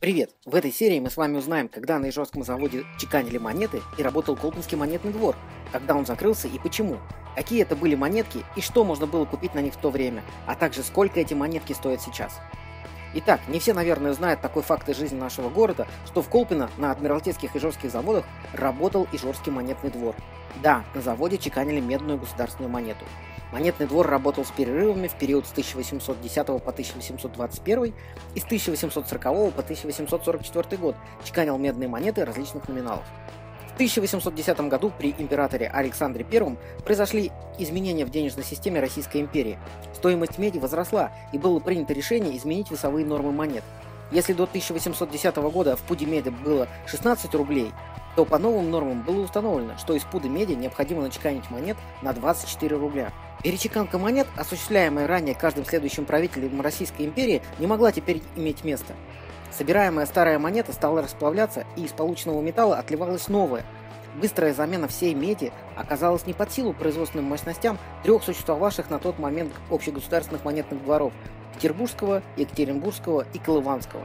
Привет! В этой серии мы с вами узнаем, когда на Ижорском заводе чеканили монеты и работал Колпинский монетный двор, когда он закрылся и почему, какие это были монетки и что можно было купить на них в то время, а также сколько эти монетки стоят сейчас. Итак, не все, наверное, знают такой факт из жизни нашего города, что в Колпино на Адмиралтейских Ижорских заводах работал Ижорский монетный двор. Да, на заводе чеканили медную государственную монету. Монетный двор работал с перерывами в период с 1810 по 1821 и с 1840 по 1844 год, чеканил медные монеты различных номиналов. В 1810 году при императоре Александре I произошли изменения в денежной системе Российской империи. Стоимость меди возросла, и было принято решение изменить весовые нормы монет. Если до 1810 года в пуде меди было 16 рублей, то по новым нормам было установлено, что из пуда меди необходимо начеканить монет на 24 рубля. Перечеканка монет, осуществляемая ранее каждым следующим правителем Российской империи, не могла теперь иметь места. Собираемая старая монета стала расплавляться, и из полученного металла отливалась новая. Быстрая замена всей меди оказалась не под силу производственным мощностям трех существовавших на тот момент общегосударственных монетных дворов – Петербургского, Екатеринбургского и Колыванского.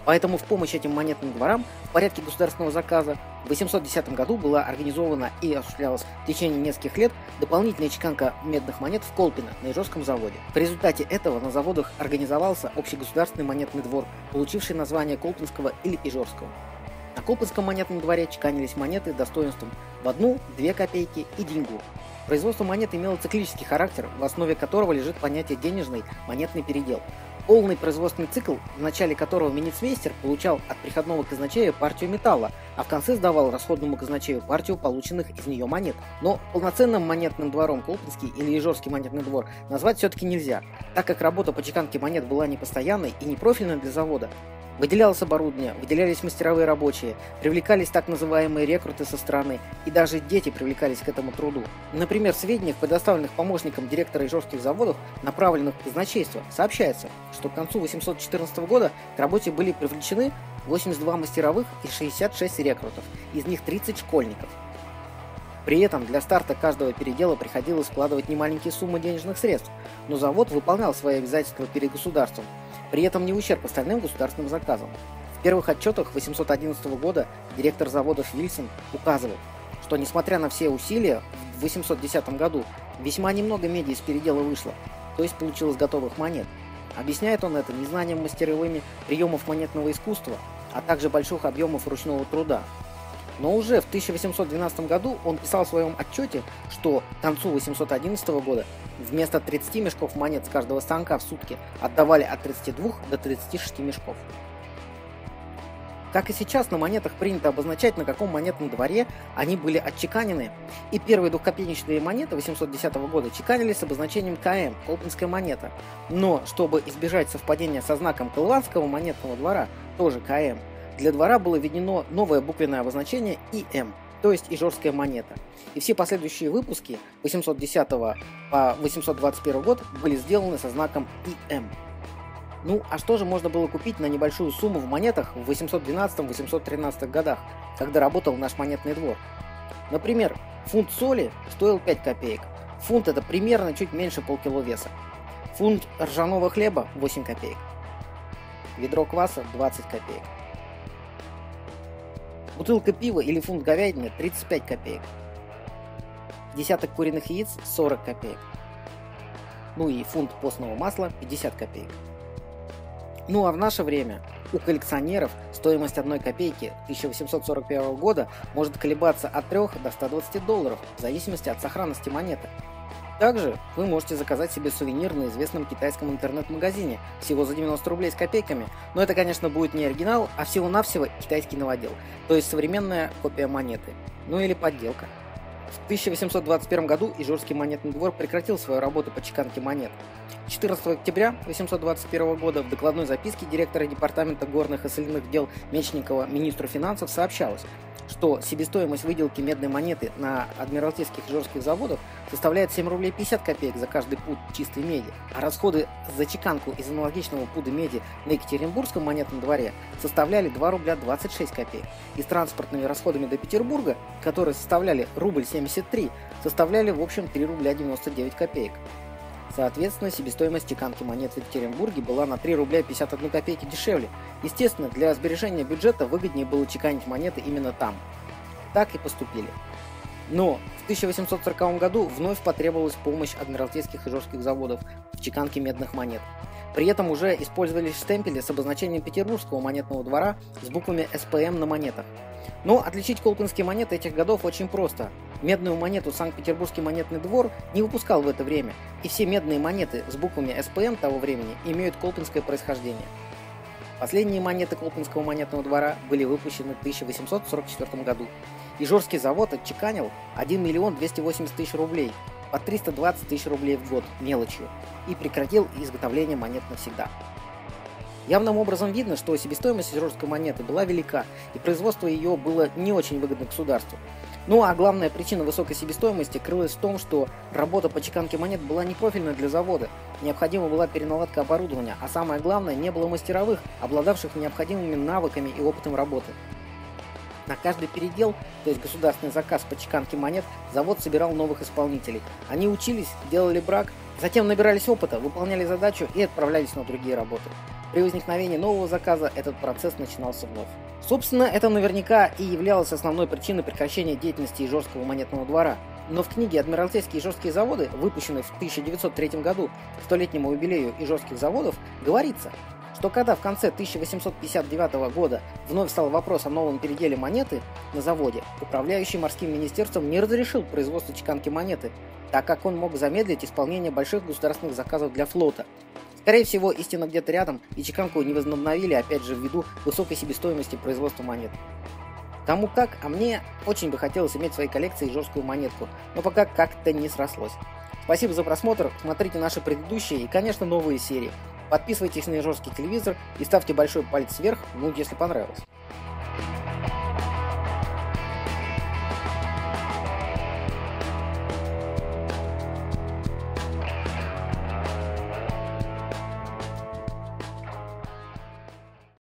Поэтому в помощь этим монетным дворам в порядке государственного заказа в 810 году была организована и осуществлялась в течение нескольких лет дополнительная чеканка медных монет в Колпино на Ижорском заводе. В результате этого на заводах организовался общегосударственный монетный двор, получивший название Колпинского или Ижорского. На Колпинском монетном дворе чеканились монеты достоинством в 1-2 копейки и деньгу. Производство монет имело циклический характер, в основе которого лежит понятие денежный монетный передел. Полный производственный цикл, в начале которого миницмейстер получал от приходного казначея партию металла, а в конце сдавал расходному казначею партию полученных из нее монет. Но полноценным монетным двором Колпинский или Ижорский монетный двор назвать все-таки нельзя, так как работа по чеканке монет была непостоянной и непрофильной для завода. Выделялось оборудование, выделялись мастеровые рабочие, привлекались так называемые рекруты со стороны, и даже дети привлекались к этому труду. Например, в сведениях, предоставленных помощником директора Ижорских заводов, направленных в казначейство, сообщается, что к концу 814 года к работе были привлечены 82 мастеровых и 66 рекрутов, из них 30 школьников. При этом для старта каждого передела приходилось вкладывать немаленькие суммы денежных средств, но завод выполнял свои обязательства перед государством, при этом не в ущерб остальным государственным заказам. В первых отчетах 811 года директор заводов Вильсон указывал, что несмотря на все усилия, в 810 году весьма немного меди из передела вышло, то есть получилось готовых монет. Объясняет он это незнанием мастеровыми приемов монетного искусства, а также больших объемов ручного труда. Но уже в 1812 году он писал в своем отчете, что к концу 811 года вместо 30 мешков монет с каждого станка в сутки отдавали от 32 до 36 мешков. Как и сейчас, на монетах принято обозначать, на каком монетном дворе они были отчеканены, и первые двухкопеечные монеты 810 года чеканились с обозначением КМ – Колпинская монета. Но, чтобы избежать совпадения со знаком Колыванского монетного двора, тоже КМ, для двора было введено новое буквенное обозначение ИМ, то есть Ижорская монета. И все последующие выпуски 810 по 821 год были сделаны со знаком ИМ. Ну, а что же можно было купить на небольшую сумму в монетах в 812-813 годах, когда работал наш монетный двор? Например, фунт соли стоил 5 копеек. Фунт – это примерно чуть меньше полкило веса. Фунт ржаного хлеба – 8 копеек. Ведро кваса – 20 копеек. Бутылка пива или фунт говядины – 35 копеек. Десяток куриных яиц – 40 копеек. Ну и фунт постного масла – 50 копеек. Ну а в наше время у коллекционеров стоимость 1 копейки 1841 года может колебаться от 3 до 120 долларов в зависимости от сохранности монеты. Также вы можете заказать себе сувенир на известном китайском интернет-магазине всего за 90 рублей с копейками, но это, конечно, будет не оригинал, а всего-навсего китайский новодел, то есть современная копия монеты, ну или подделка. В 1821 году Ижорский монетный двор прекратил свою работу по чеканке монет. 14 октября 1821 года в докладной записке директора департамента горных и соляных дел Мечникова министру финансов сообщалось, что себестоимость выделки медной монеты на адмиралтейских ижорских заводах составляет 7 рублей 50 копеек за каждый пуд чистой меди, а расходы за чеканку из аналогичного пуда меди на Екатеринбургском монетном дворе составляли 2 рубля 26 копеек, и с транспортными расходами до Петербурга, которые составляли рубль 73, составляли в общем 3 рубля 99 копеек. Соответственно, себестоимость чеканки монет в Екатеринбурге была на 3 рубля 51 копейки дешевле, Естественно, для сбережения бюджета выгоднее было чеканить монеты именно там. Так и поступили. Но в 1840 году вновь потребовалась помощь Адмиралтейских и Ижорских заводов в чеканке медных монет. При этом уже использовались штемпели с обозначением Петербургского монетного двора с буквами СПМ на монетах. Но отличить колпинские монеты этих годов очень просто. Медную монету Санкт-Петербургский монетный двор не выпускал в это время, и все медные монеты с буквами СПМ того времени имеют колпинское происхождение. Последние монеты Колпинского монетного двора были выпущены в 1844 году. Ижорский завод отчеканил 1 миллион 280 тысяч рублей, по 320 тысяч рублей в год мелочью, и прекратил изготовление монет навсегда. Явным образом видно, что себестоимость ижорской монеты была велика, и производство ее было не очень выгодно государству. Ну а главная причина высокой себестоимости крылась в том, что работа по чеканке монет была не профильной для завода, необходима была переналадка оборудования, а самое главное, не было мастеровых, обладавших необходимыми навыками и опытом работы. На каждый передел, то есть государственный заказ по чеканке монет, завод собирал новых исполнителей. Они учились, делали брак, затем набирались опыта, выполняли задачу и отправлялись на другие работы. При возникновении нового заказа этот процесс начинался вновь. Собственно, это наверняка и являлось основной причиной прекращения деятельности Ижорского монетного двора. Но в книге «Адмиралтейские и Ижорские заводы», выпущенной в 1903 году к столетнему юбилею Ижорских заводов, говорится, что когда в конце 1859 года вновь стал вопрос о новом переделе монеты на заводе, управляющий морским министерством не разрешил производство чеканки монеты, так как он мог замедлить исполнение больших государственных заказов для флота. Скорее всего, истина где-то рядом, и чеканку не возобновили, опять же, ввиду высокой себестоимости производства монет. Кому как, а мне очень бы хотелось иметь в своей коллекции ижорскую монетку, но пока как-то не срослось. Спасибо за просмотр, смотрите наши предыдущие и, конечно, новые серии. Подписывайтесь на Ижорский телевизор и ставьте большой палец вверх, если понравилось.